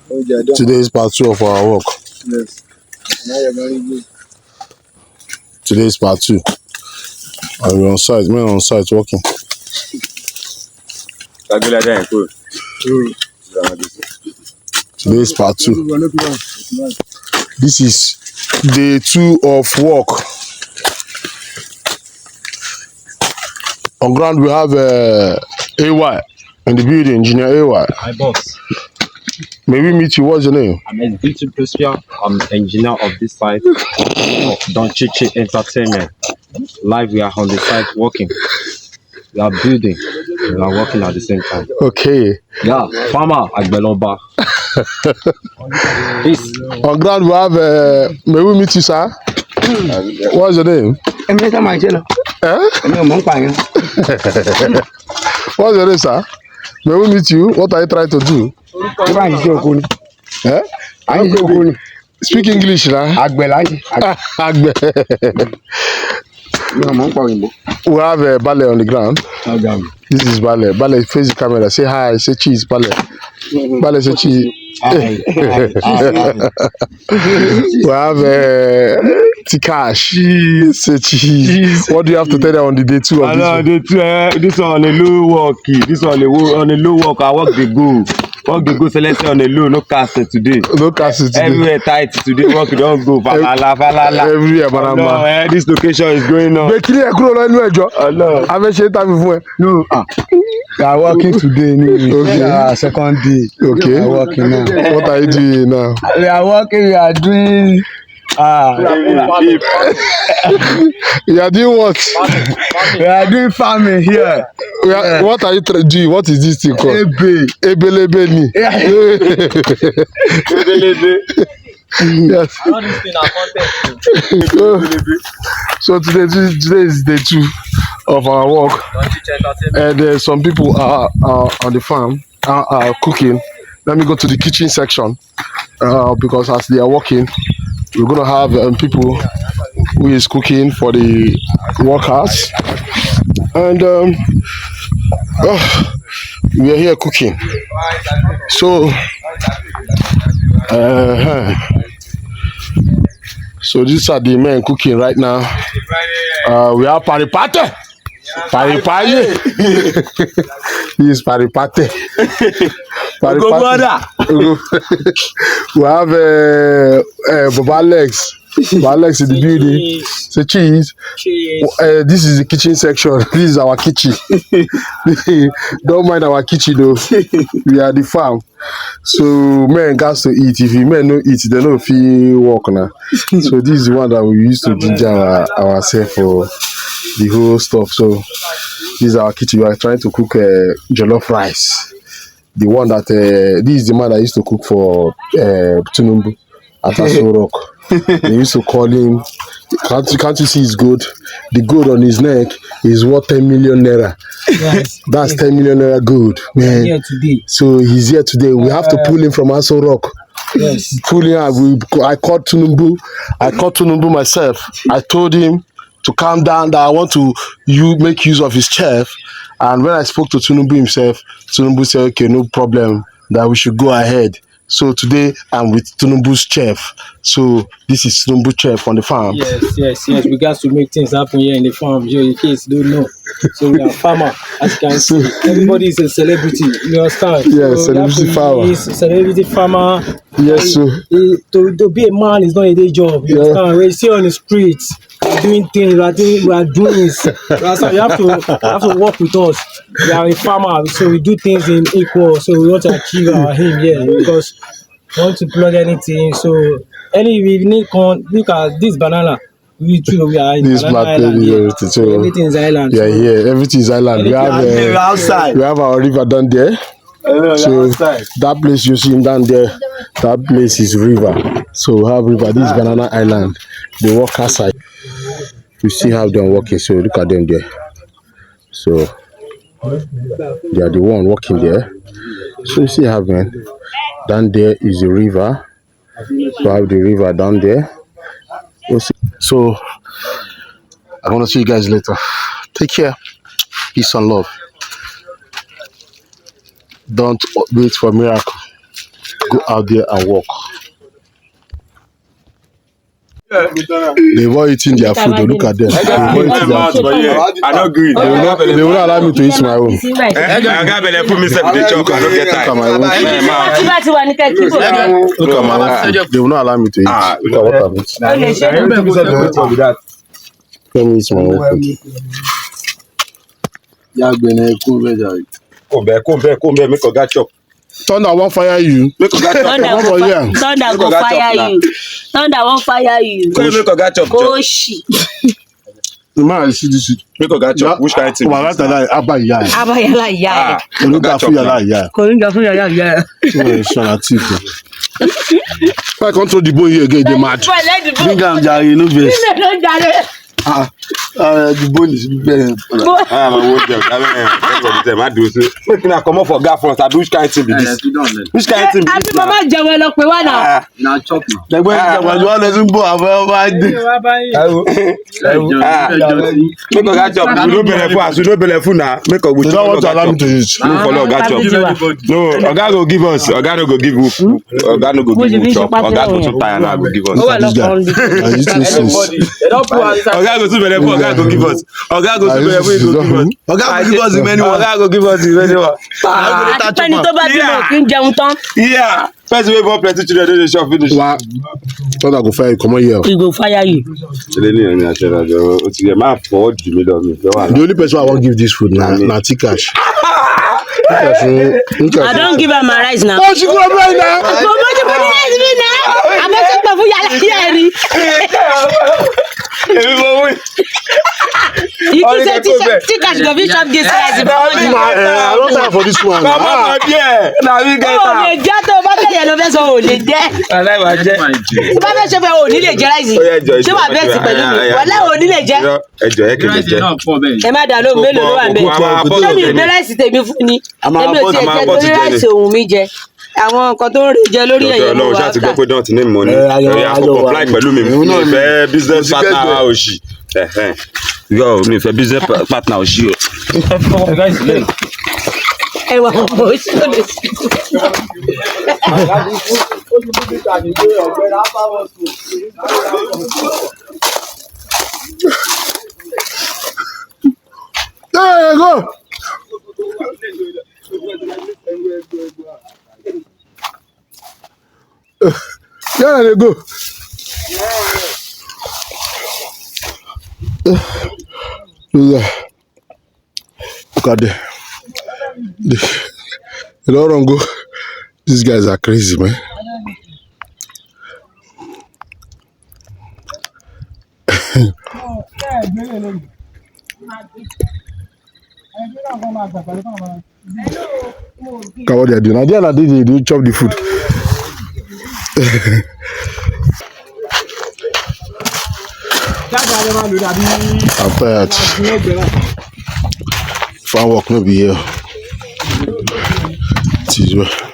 Today is part 2 of our work. Yes. Now you're very good. Today is part 2. And we're on site. Men on site working. Today is part 2. This is day 2 of work. On ground we have AY in the building, engineer AY. My boss. May we meet you? What's your name? I'm Executive Prospia. I'm engineer of this site. Don Chichi Entertainment. Live, we are on the site working. We are building. We are working at the same time. Okay. Yeah, farmer Agbelomba. Peace. On ground we have may we meet you, sir? What's your name? What's your name, sir? May we meet you? What are you trying to do? Speak English, nah? Agbe. We have a ballet on the ground. This is ballet. Ballet face the camera. Say hi. Say cheese. Ballet. Ballet say cheese. We have Tikash. Say cheese. What do you have to tell them on the day 2 of this? This one on a low walk. This one on a low walk. I walk the go. Walk the go. Select on a low. No casting today. No casting today. Everywhere tight today. Walk don't go. Everywhere, no, this location is going on. No. No. We are working today. Okay. Second day. Okay. We are working now. What are you doing now? We are working. We are doing. You are doing what? We are doing farming here. What are you doing? What is this thing called? Ebelebeni. Yes. So today is day 2 of our work, and some people are on the farm are cooking. Let me go to the kitchen section because as they are working, we're gonna have people who is cooking for the workers, and we are here cooking. So so these are the men cooking right now. We have Paripate. Paripaye. He is Paripate. We have Baba Alex. Baba Alex in the building. Say cheese. This is the kitchen section. This is our kitchen. Don't mind our kitchen though. We are the farm. So men got to eat. If men no eat, they don't feel work now. So this is the one that we used to ginger ourselves for the whole stuff. So this is our kitchen. We are trying to cook jollof rice. The one that this is the man that used to cook for Tunumbu at Aso Rock. They used to call him. Can't you see his gold? The gold on his neck is worth 10 million naira. Yes, that's 10 million naira gold, man. Here today. So he's here today. We have to pull him from Aso Rock. Yes. Pull him out. I called Tunumbu. I called Tunumbu myself. I told him to calm down, that I want to make use of his chef. And when I spoke to Tunumbu himself, Tunumbu said, okay, no problem, that we should go ahead. So today I'm with Tunumbu's chef. So this is Tunumbu's chef on the farm. Yes. We got to make things happen here in the farm. In case you don't know. So we are farmer, as you can see. Everybody is a celebrity. You understand? Yes, so celebrity farmer. Celebrity farmer. Yes, so to be a man is not a day job. You understand? When you see on the streets, doing things, we are doing. So you have to work with us. We are a farmer, so we do things in equal. So we want to achieve our aim here because we want to plug anything. So we need look at this banana. We are in this island. So everything is island. Yeah, everything is island. We have outside. We have our river down there. So that place you see down there, that place is river. So we have river. This is Banana Island. They walk outside. You see how they're walking. So look at them there. So they are the one walking there. So you see how man down there is the river. So I have the river down there. So I'm gonna see you guys later. Take care. Peace and love. Don't wait for miracle. go out there and work. They've all eaten their food. Look at them. They've all eaten their food. I don't agree. They will not allow me to eat my own. I got better put myself in the chop. I don't get Look at time. my own. Look at my own. They will not allow me to eat. Look at what I'm eating. Let me eat my own food. Come back, make a guy chop. Thunder won't fire you. Make a guy chop. Thunder go fire you. Thunder won't fire you. Make a guy chop. Oh shit. The man, see this. Make a guy chop. Which kind of thing? Abayala. Abayala ya. Look at you. Koringa fún yaya ya. If I control the boy here again, they mad. Bring am jare, no vex. The bone is very. I'm a work job. I do so. Make me come up for guy front. I do which kind of thing be this? Which kind of thing be Àbí this? mama jẹun lọ pé wá náà. Na chop na. Degbe jama jo le tun bo afa wa de. Make a guy chop. You no belle for us. You no belle for now. Make a good They chop. don't want to allow me to eat. No follow guy chop. No, Oga go give us. Oga no go give you. Oga no go give you chop. Oga go too tired now go give us. Look at this guy. And you still says. Oga go too belle for. Oga go give us. Oga go too belle for. He go give us. Oga go give us the menu. Oga go give us the menu. Àti pẹ́ni tó bá bímọ kí n jẹun tán. Yeah. First we born plenty children dey shop finish. Wow. Thunder go fire you. Come on here. He go fire you. Ṣé ní ẹni àṣẹ rà jọ o ti gẹ máa fọwọ́ jù mí lọ mi fẹ́ wà. The only person I won't give this food na Tikash. I don't give her my rice now. Oh, she go right now. Mo mọ ti fún rice mi náà. Àmọ́ ṣe pẹ̀ fún yàrá yẹn rí. Èmi mo wí. Ìkíṣe Tikash go fit chop this rice. I don't time for this one. Bàbá ma díẹ̀ na mi O gẹ́ta. lè jẹ́ tó o bá fẹ́ yẹn lọ fẹ́ sọ o lè jẹ́. Aláìwá jẹ́. Tó bá fẹ́ ṣe fẹ́ o ní lè jẹ́ ráìsì. Ṣé wàá bẹ́ẹ̀ sí pẹ̀lú mi? Wàlá o ní lè jẹ́. Ẹjọ ẹ kìí jẹ. Ẹ má dà lóhùn mélòó ló wà ń bẹ̀. Ṣé mi ò gbé ráìsì tèmi fún ni? Èmi ò tiẹ̀ jẹ torí ráìsì òun mi jẹ. Àwọn nǹkan tó ń rè jẹ lórí ẹ̀yẹ ló Ọlọ́run wà ṣáà ti gbọ́ ká. pé dán ti ní mọ́ ni. Ẹ̀yà kò comply pẹ̀lú mi. Mi ò fẹ́ business partner òṣì. Yọ mi ò fẹ́ business partner òṣì o. Ẹ wà ọmọ oṣù lè sí. There you go. There they go. Look at them. They don't run go. These guys are crazy, man. What they are doing? They do chop the food. I'm tired. If I work, no be here. It is well.